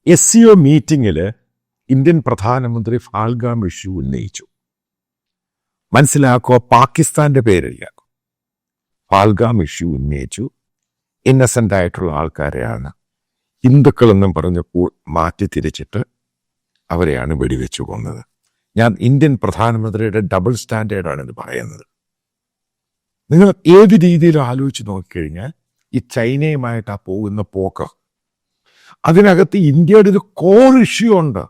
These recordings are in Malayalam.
SCO മീറ്റിംഗിൽ ഇന്ത്യൻ പ്രധാനമന്ത്രി ഫാൽഗാം ഇഷ്യൂ ഉന്നയിച്ചു. മനസ്സിലാക്കുക, പാകിസ്ഥാന്റെ പേരില്ല. ഫാൽഗാം ഇഷ്യൂ ഉന്നയിച്ചു. ഇന്നസെന്റ് ആയിട്ടുള്ള ആൾക്കാരെയാണ് ഹിന്ദുക്കളെന്നും പറഞ്ഞപ്പോൾ മാറ്റി തിരിച്ചിട്ട് അവരെയാണ് വെടിവെച്ചു കൊന്നത്. ഞാൻ ഇന്ത്യൻ പ്രധാനമന്ത്രിയുടെ ഡബിൾ സ്റ്റാൻഡേർഡാണ് ഇത് പറയുന്നത്. നിങ്ങൾ ഏത് രീതിയിലും ആലോചിച്ച് നോക്കിക്കഴിഞ്ഞാൽ ഈ ചൈനയുമായിട്ടാ പോകുന്ന പോക്ക്, അതിനകത്ത് ഇന്ത്യയുടെ ഒരു കോർ ഇഷ്യൂ ഉണ്ട്.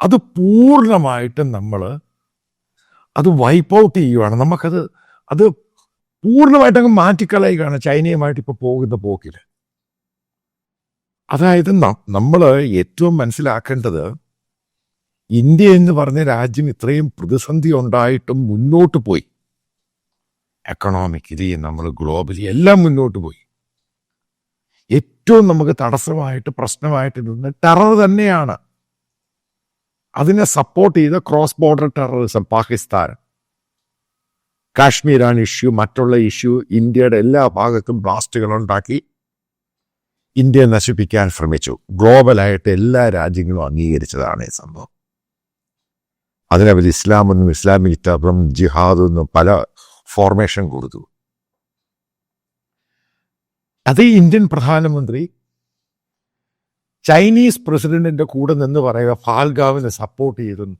അത് പൂർണ്ണമായിട്ടും നമ്മൾ അത് വൈപ്പ് ഔട്ട് ചെയ്യുകയാണ്. അത് പൂർണ്ണമായിട്ടങ്ങ് മാറ്റിക്കളയുകയാണ് ചൈനയുമായിട്ട് ഇപ്പോൾ പോകുന്ന പോക്കിൽ. അതായത് നമ്മൾ ഏറ്റവും മനസ്സിലാക്കേണ്ടത്, ഇന്ത്യ എന്ന് പറഞ്ഞ രാജ്യം ഇത്രയും പ്രതിസന്ധി ഉണ്ടായിട്ടും മുന്നോട്ട് പോയി. എക്കണോമിക്കലി നമ്മൾ ഗ്ലോബലി എല്ലാം മുന്നോട്ട് പോയി. ഏറ്റവും നമുക്ക് തടസ്സമായിട്ട് പ്രശ്നമായിട്ട് നിന്ന് ടെറർ തന്നെയാണ്. അതിനെ സപ്പോർട്ട് ചെയ്ത ക്രോസ് ബോർഡർ ടെററിസം, പാകിസ്ഥാൻ, കാശ്മീരാണ് ഇഷ്യൂ, മറ്റുള്ള ഇഷ്യൂ, ഇന്ത്യയുടെ എല്ലാ ഭാഗത്തും ബ്ലാസ്റ്റുകൾ ഉണ്ടാക്കി ഇന്ത്യയെ നശിപ്പിക്കാൻ ശ്രമിച്ചു. ഗ്ലോബലായിട്ട് എല്ലാ രാജ്യങ്ങളും അംഗീകരിച്ചതാണ് ഈ സംഭവം. അതിനവർ ഇസ്ലാമെന്നും ഇസ്ലാമിക് ടെററും ജിഹാദെന്നും പല ഫോർമേഷൻ കൊടുത്തു. അതേ ഇന്ത്യൻ പ്രധാനമന്ത്രി ചൈനീസ് പ്രസിഡന്റിന്റെ കൂടെ നിന്ന് പറയുക ഫാൽഗാവിനെ സപ്പോർട്ട് ചെയ്തെന്ന്.